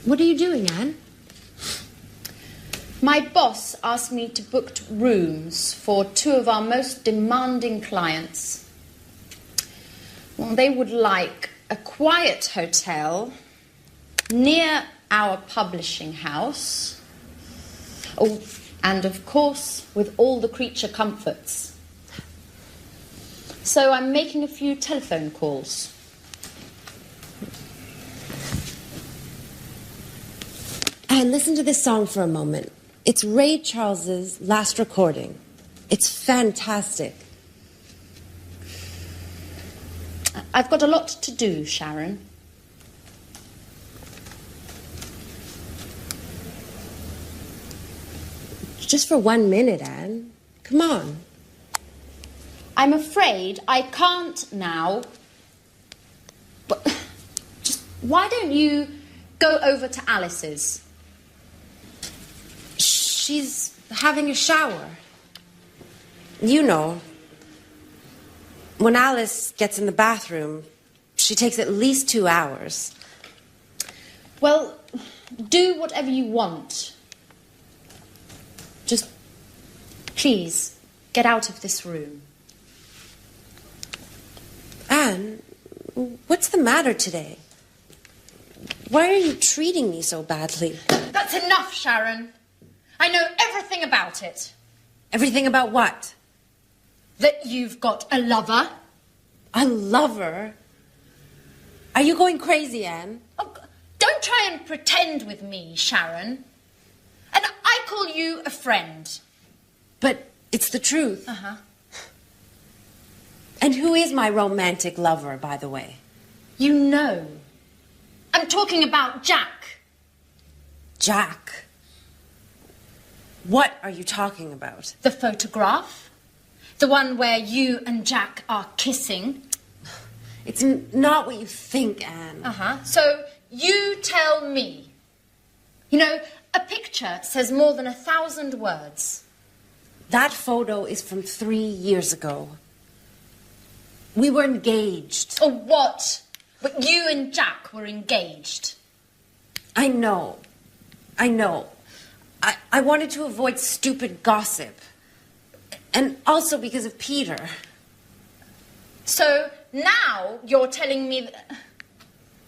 What are you doing, Anne? My boss asked me to book rooms for 2 of our most demanding clients. Well, they would like a quiet hotel near our publishing house. Oh, and of course, with all the creature comforts. So I'm making a few telephone calls. Anne, listen to this song for a moment. It's Ray Charles's last recording. It's fantastic. I've got a lot to do, Sharon. Just for 1 minute, Anne. Come on. I'm afraid I can't now. But just why don't you go over to Alice's? She's having a shower. You know, when Alice gets in the bathroom, she takes at least 2 hours. Well, do whatever you want. Just, please, get out of this room. Anne, what's the matter today? Why are you treating me so badly? That's enough, Sharon. I know everything about it. Everything about what? That you've got a lover. A lover? Are you going crazy, Anne? Oh, don't try and pretend with me, Sharon. And I call you a friend. But it's the truth. Uh-huh. And who is my romantic lover, by the way? You know. I'm talking about Jack. Jack? What are you talking about? The photograph. The one where you and Jack are kissing. It's not what you think, Anne. Uh-huh. So you tell me. You know, a picture says more than 1,000 words. That photo is from 3 years ago. We were engaged. Or what? But you and Jack were engaged. I know. I wanted to avoid stupid gossip. And also because of Peter. So now you're telling me that...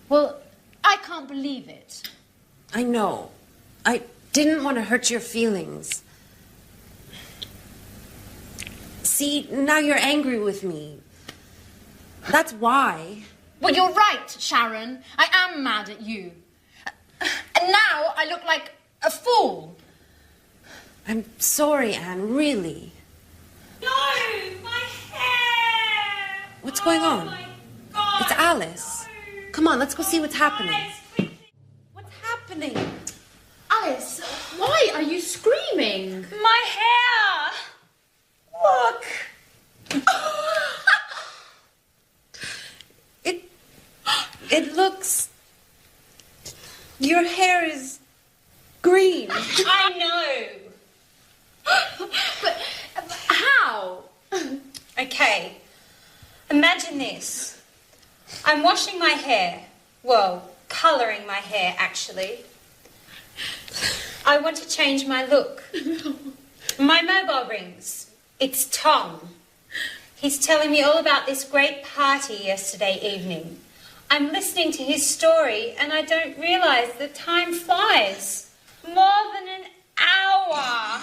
Well, I can't believe it. I know. I didn't want to hurt your feelings. See, now you're angry with me. That's why. Well, you're right, Sharon. I am mad at you. And now I look like a fool. I'm sorry, Anne, really. No, my hair! What's going on? My God, It's Alice. no. Come on, let's go see what's happening. Alice, quickly. What's happening? Alice, why are you screaming? My hair! Look! It looks... Your hair is green. I know. But how? Okay, imagine this. I'm washing my hair. Well, colouring my hair, actually. I want to change my look. My mobile rings. It's Tom. He's telling me all about this great party yesterday evening. I'm listening to his story and I don't realise that time flies. More than an hour.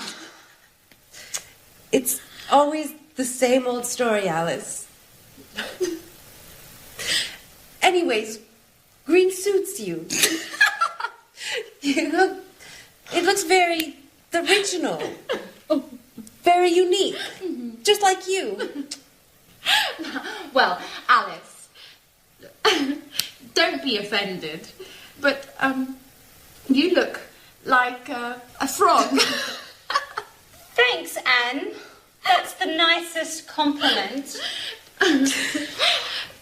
It's always the same old story, Alice. Anyways, green suits you. It looks very original. Very unique. Just like you. Well, Alice, don't be offended, but you look like a frog. Thanks, Anne. That's the nicest compliment.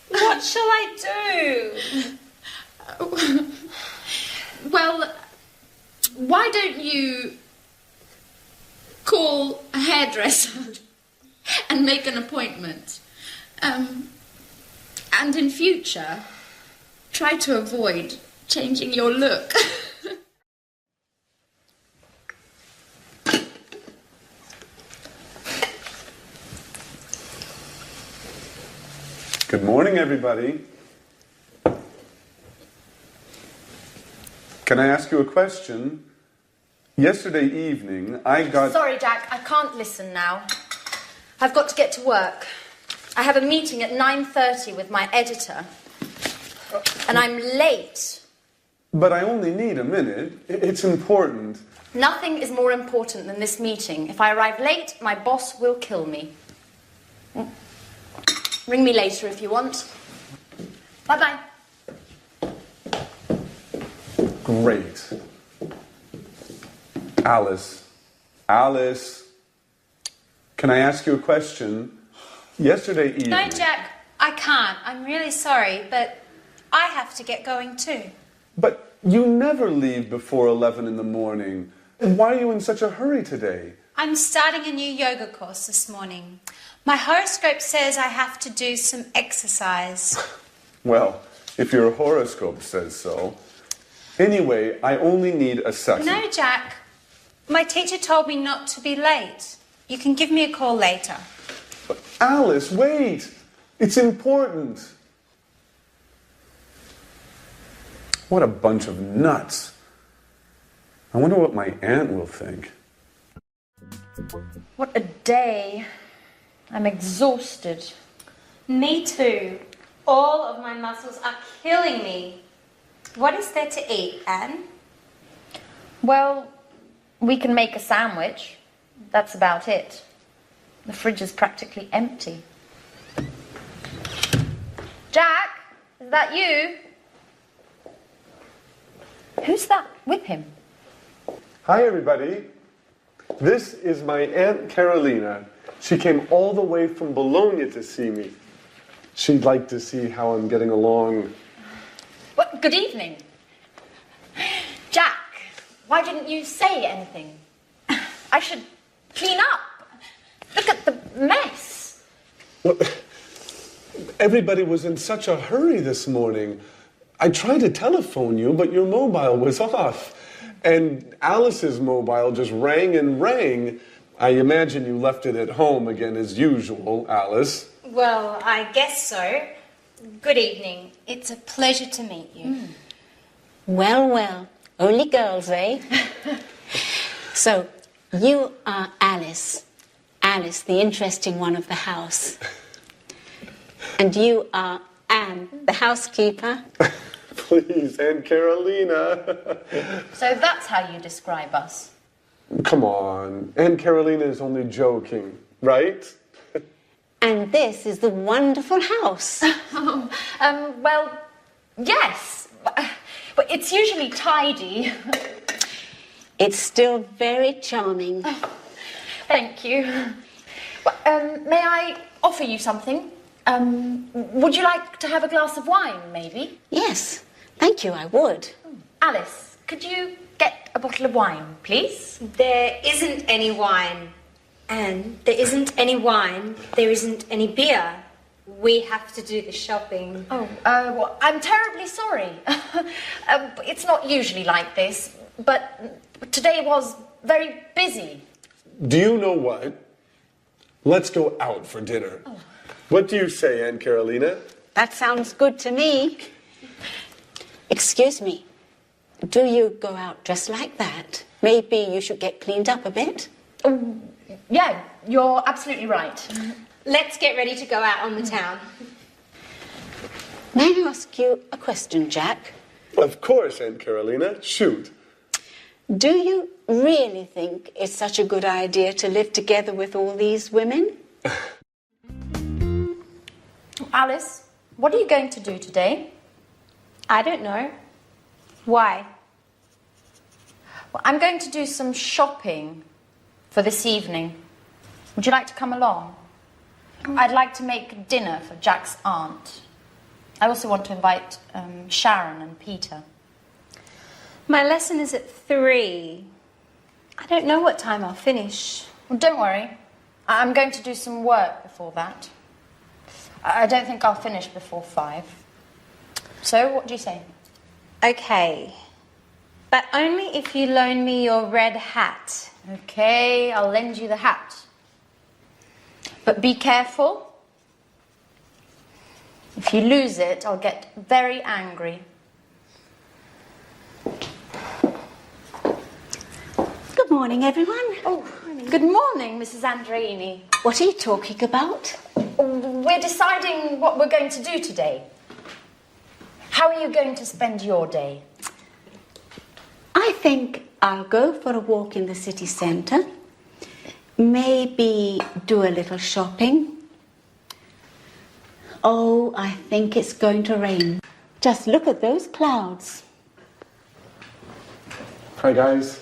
What shall I do? Well, why don't you call a hairdresser and make an appointment? And in future, try to avoid changing your look. morning, everybody. Can I ask you a question? Yesterday evening, I got... Sorry, Jack, I can't listen now. I've got to get to work. I have a meeting at 9:30 with my editor. And I'm late. But I only need a minute. It's important. Nothing is more important than this meeting. If I arrive late, my boss will kill me. Ring me later if you want. Bye-bye. Great. Alice. Alice. Can I ask you a question? Yesterday evening... No, Jack, I can't. I'm really sorry, but I have to get going too. But you never leave before 11 in the morning. And why are you in such a hurry today? I'm starting a new yoga course this morning. My horoscope says I have to do some exercise. Well, if your horoscope says so. Anyway, I only need a second. No, Jack. My teacher told me not to be late. You can give me a call later. But Alice, wait. It's important. What a bunch of nuts. I wonder what my aunt will think. What a day. I'm exhausted. Me too. All of my muscles are killing me. What is there to eat, Anne? Well, we can make a sandwich. That's about it. The fridge is practically empty. Jack, is that you? Who's that with him? Hi, everybody. This is my Aunt Carolina. She came all the way from Bologna to see me. She'd like to see how I'm getting along. Well, good evening. Jack, why didn't you say anything? I should clean up. Look at the mess. Well, everybody was in such a hurry this morning. I tried to telephone you, but your mobile was off. And Alice's mobile just rang and rang. I imagine you left it at home again as usual, Alice. Well, I guess so. Good evening. It's a pleasure to meet you. Well, well. Only girls, eh? So, you are Alice. Alice, the interesting one of the house. And you are Anne, the housekeeper. Please, Aunt Carolina. So that's how you describe us. Come on. Aunt Carolina is only joking, right? And this is the wonderful house. Well, yes. But it's usually tidy. It's still very charming. Thank you. May I offer you something? Would you like to have a glass of wine, maybe? Yes, thank you, I would. Alice, could you get a bottle of wine, please? There isn't any wine. And there isn't any wine. There isn't any beer. We have to do the shopping. Oh, well, I'm terribly sorry. It's not usually like this, but today was very busy. Do you know what? Let's go out for dinner. Oh. What do you say, Aunt Carolina? That sounds good to me. Excuse me. Do you go out dressed like that? Maybe you should get cleaned up a bit? Oh, yeah, you're absolutely right. Let's get ready to go out on the town. May I ask you a question, Jack? Of course, Aunt Carolina. Shoot. Do you really think it's such a good idea to live together with all these women? Alice, what are you going to do today? I don't know. Why? Well, I'm going to do some shopping for this evening. Would you like to come along? I'd like to make dinner for Jack's aunt. I also want to invite Sharon and Peter. My lesson is at 3. I don't know what time I'll finish. Well, don't worry. I'm going to do some work before that. I don't think I'll finish before 5. So, what do you say? Okay. But only if you loan me your red hat. Okay, I'll lend you the hat. But be careful. If you lose it, I'll get very angry. Good morning, everyone. Oh, good morning, Mrs. Andreini. What are you talking about? We're deciding what we're going to do today. How are you going to spend your day? I think I'll go for a walk in the city centre. Maybe do a little shopping. Oh, I think it's going to rain. Just look at those clouds. Hi, guys.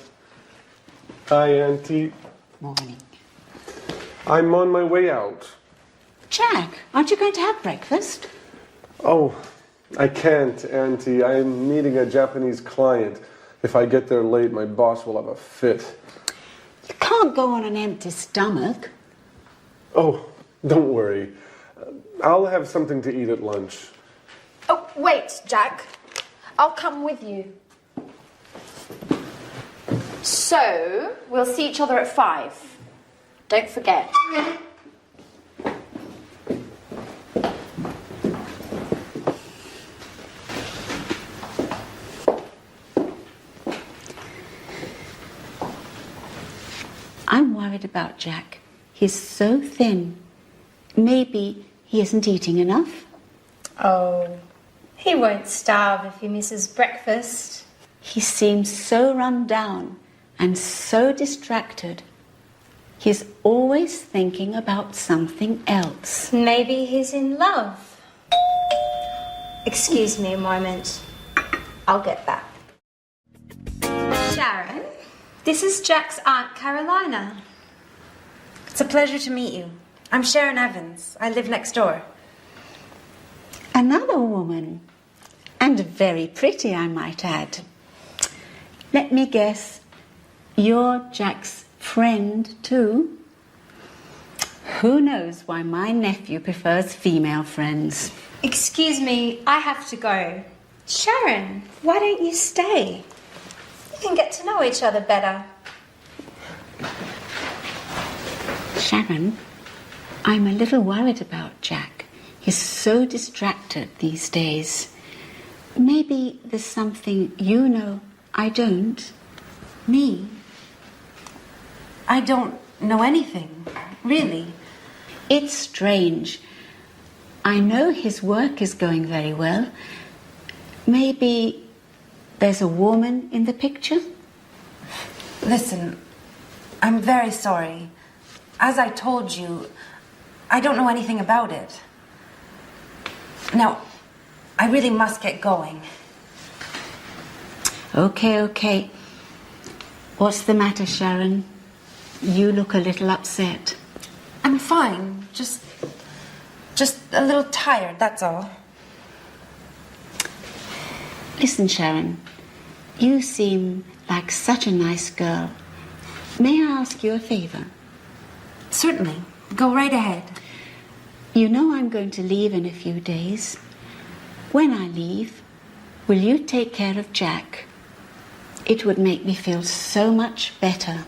Hi, Auntie. Morning. I'm on my way out. Jack, aren't you going to have breakfast? Oh, I can't, Auntie. I'm meeting a Japanese client. If I get there late, my boss will have a fit. You can't go on an empty stomach. Oh, don't worry. I'll have something to eat at lunch. Oh, wait, Jack. I'll come with you. So, we'll see each other at 5. Don't forget. I'm worried about Jack. He's so thin. Maybe he isn't eating enough. Oh, he won't starve if he misses breakfast. He seems so run down and so distracted. He's always thinking about something else. Maybe he's in love. Excuse me a moment. I'll get that. Sharon, this is Jack's Aunt Carolina. It's a pleasure to meet you. I'm Sharon Evans. I live next door. Another woman. And very pretty, I might add. Let me guess, you're Jack's friend too? Who knows why my nephew prefers female friends? Excuse me, I have to go. Sharon, why don't you stay? You can get to know each other better. Sharon, I'm a little worried about Jack. He's so distracted these days. Maybe there's something you know I don't. Me? I don't know anything, really. It's strange. I know his work is going very well. Maybe there's a woman in the picture? Listen, I'm very sorry. As I told you, I don't know anything about it. Now, I really must get going. Okay. What's the matter, Sharon? You look a little upset. I'm fine. Just a little tired, that's all. Listen, Sharon, you seem like such a nice girl. May I ask you a favor? Certainly. Go right ahead. You know I'm going to leave in a few days. When I leave, will you take care of Jack? It would make me feel so much better.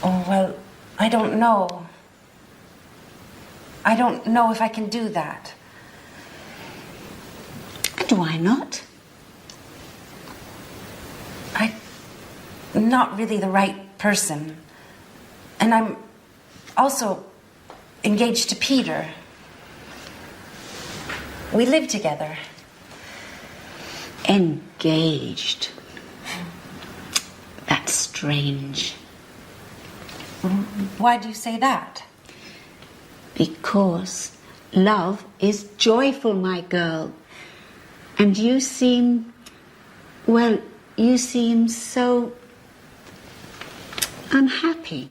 Oh, well, I don't know. I don't know if I can do that. And why not? I'm not really the right person. And I'm also engaged to Peter. We live together. Engaged. That's strange. Why do you say that? Because love is joyful, my girl. And you seem, well, you seem so unhappy.